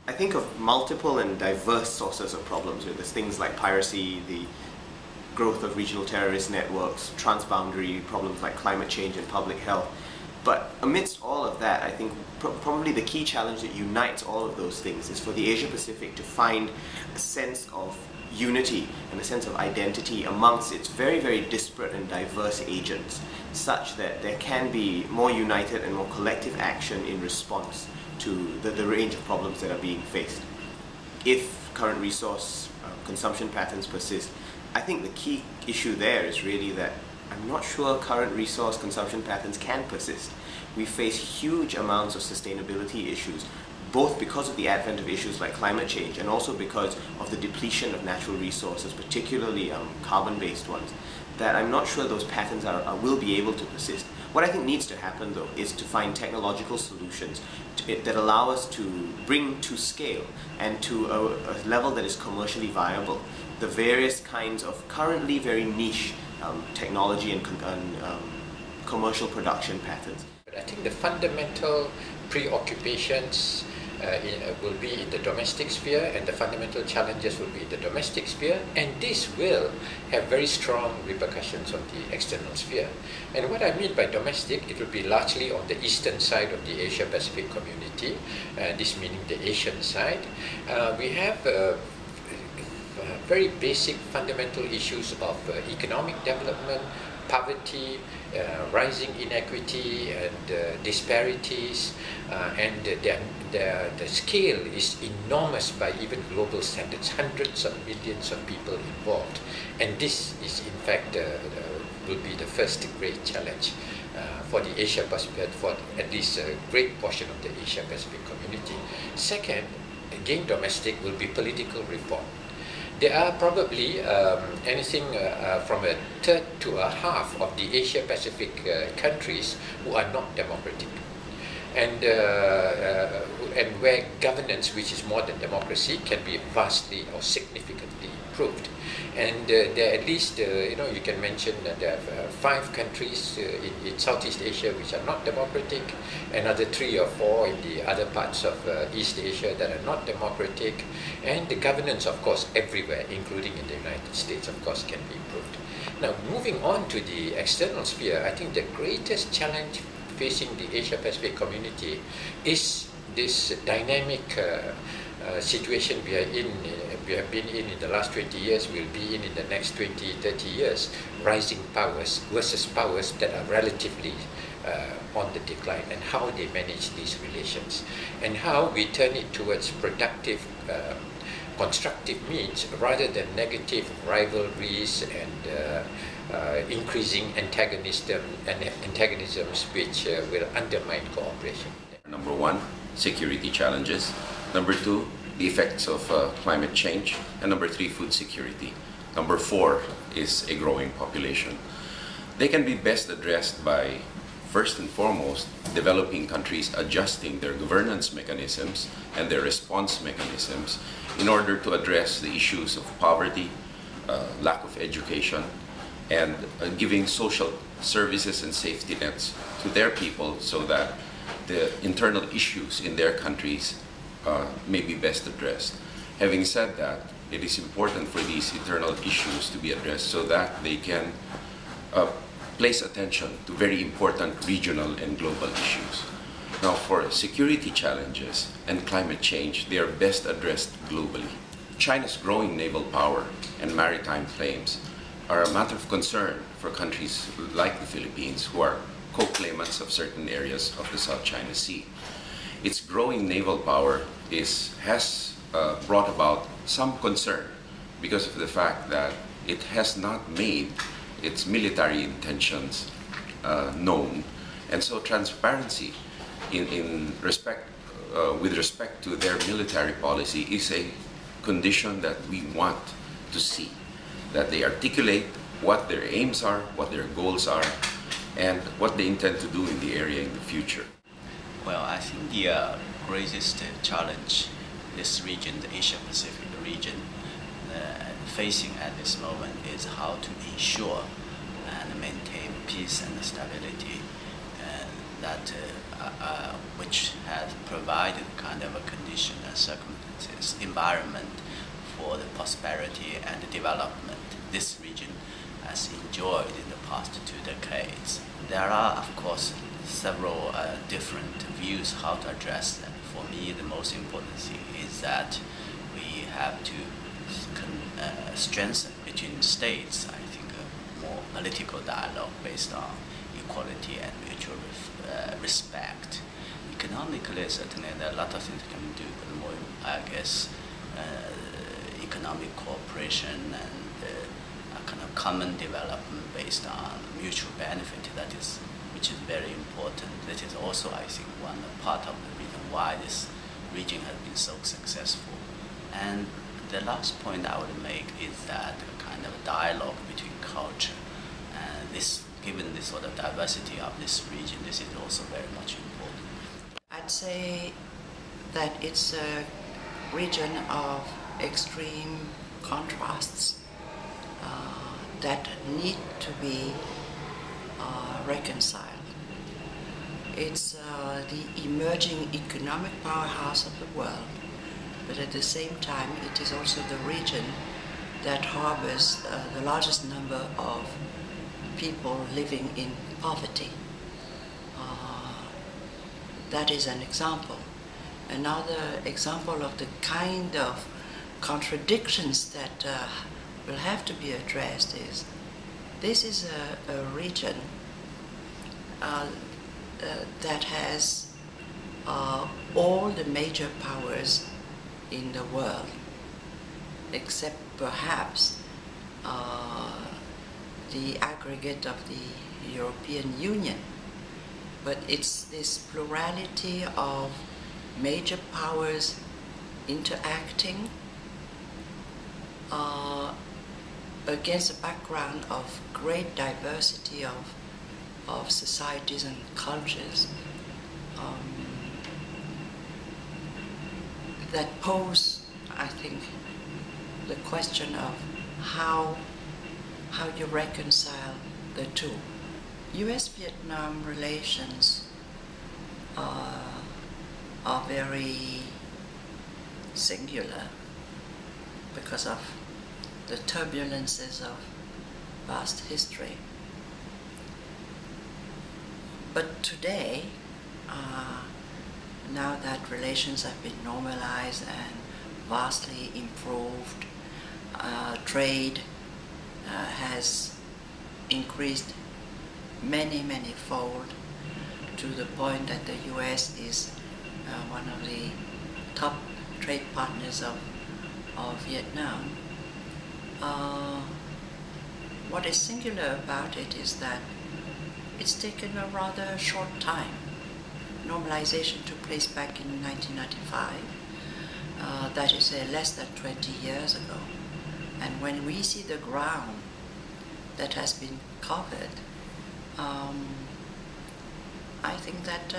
I think of multiple and diverse sources of problems. There's things like piracy, the growth of regional terrorist networks, transboundary problems like climate change and public health. But amidst all of that, I think probably the key challenge that unites all of those things is for the Asia-Pacific to find a sense of unity and a sense of identity amongst its very, very disparate and diverse agents, such that there can be more united and more collective action in response to the range of problems that are being faced. If current resource consumption patterns persist, I think the key issue there is really that I'm not sure current resource consumption patterns can persist. We face huge amounts of sustainability issues, both because of the advent of issues like climate change and also because of the depletion of natural resources, particularly carbon-based ones, that I'm not sure those patterns will be able to persist. What I think needs to happen, though, is to find technological solutions that allow us to bring to scale and to a level that is commercially viable the various kinds of currently very niche technology and commercial production patterns. I think the fundamental preoccupations will be in the domestic sphere, and the fundamental challenges will be in the domestic sphere, and this will have very strong repercussions on the external sphere. And what I mean by domestic, it will be largely on the eastern side of the Asia-Pacific community, this meaning the Asian side. We have very basic fundamental issues of economic development, poverty, rising inequity and disparities, and the scale is enormous by even global standards, hundreds of millions of people involved, and this is in fact will be the first great challenge for the Asia-Pacific, for at least a great portion of the Asia-Pacific community. Second, again domestic, will be political reform. There are probably anything from a third to a half of the Asia-Pacific countries who are not democratic, and where governance, which is more than democracy, can be vastly or significantly improved. And there are at least, you can mention that there are 5 countries in Southeast Asia which are not democratic, another 3 or 4 in the other parts of East Asia that are not democratic, and the governance, of course, everywhere, including in the United States, of course, can be improved. Now, moving on to the external sphere, I think the greatest challenge facing the Asia-Pacific community is this dynamic situation we have been in the last 20 years, will be in the next 20, 30 years, rising powers versus powers that are relatively on the decline, and how they manage these relations, and how we turn it towards productive, constructive means rather than negative rivalries and increasing antagonisms which will undermine cooperation. Number 1, security challenges. Number 2, the effects of climate change. And number 3, food security. Number 4 is a growing population. They can be best addressed by, first and foremost, developing countries adjusting their governance mechanisms and their response mechanisms in order to address the issues of poverty, lack of education, and giving social services and safety nets to their people so that the internal issues in their countries may be best addressed. Having said that, it is important for these internal issues to be addressed so that they can place attention to very important regional and global issues. Now, for security challenges and climate change, they are best addressed globally. China's growing naval power and maritime claims are a matter of concern for countries like the Philippines, who are co-claimants of certain areas of the South China Sea. Its growing naval power has brought about some concern because of the fact that it has not made its military intentions known, and so transparency with respect to their military policy is a condition that we want to see, that they articulate what their aims are, what their goals are, and what they intend to do in the area in the future. Well, I think the greatest challenge this region, the Asia-Pacific region, facing at this moment is how to ensure and maintain peace and stability. that which has provided kind of a condition and circumstances, environment for the prosperity and the development this region has enjoyed in the past 2 decades. There are, of course, several different views how to address them. For me, the most important thing is that we have to strengthen between states, I think, a more political dialogue based on equality and mutual respect. Economically, certainly there are a lot of things we can do, but more, I guess, economic cooperation and a kind of common development based on mutual benefit, which is very important. That is also, I think, one part of the reason why this region has been so successful. And the last point I would make is that a kind of dialogue between culture and given the sort of diversity of this region, this is also very much important. I'd say that it's a region of extreme contrasts that need to be reconciled. It's the emerging economic powerhouse of the world, but at the same time it is also the region that harbors the largest number of people living in poverty. That is an example. Another example of the kind of contradictions that will have to be addressed is this is a region that has all the major powers in the world, except perhaps the aggregate of the European Union. But it's this plurality of major powers interacting against a background of great diversity of societies and cultures that pose, I think, the question of how you reconcile the two. US-Vietnam relations are very singular because of the turbulences of past history. But today, now that relations have been normalized and vastly improved, trade has increased many-fold to the point that the US is one of the top trade partners of Vietnam. What is singular about it is that it's taken a rather short time. Normalization took place back in 1995. That is less than 20 years ago. And when we see the ground that has been covered, I think that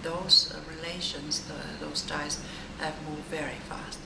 those relations, those ties have moved very fast.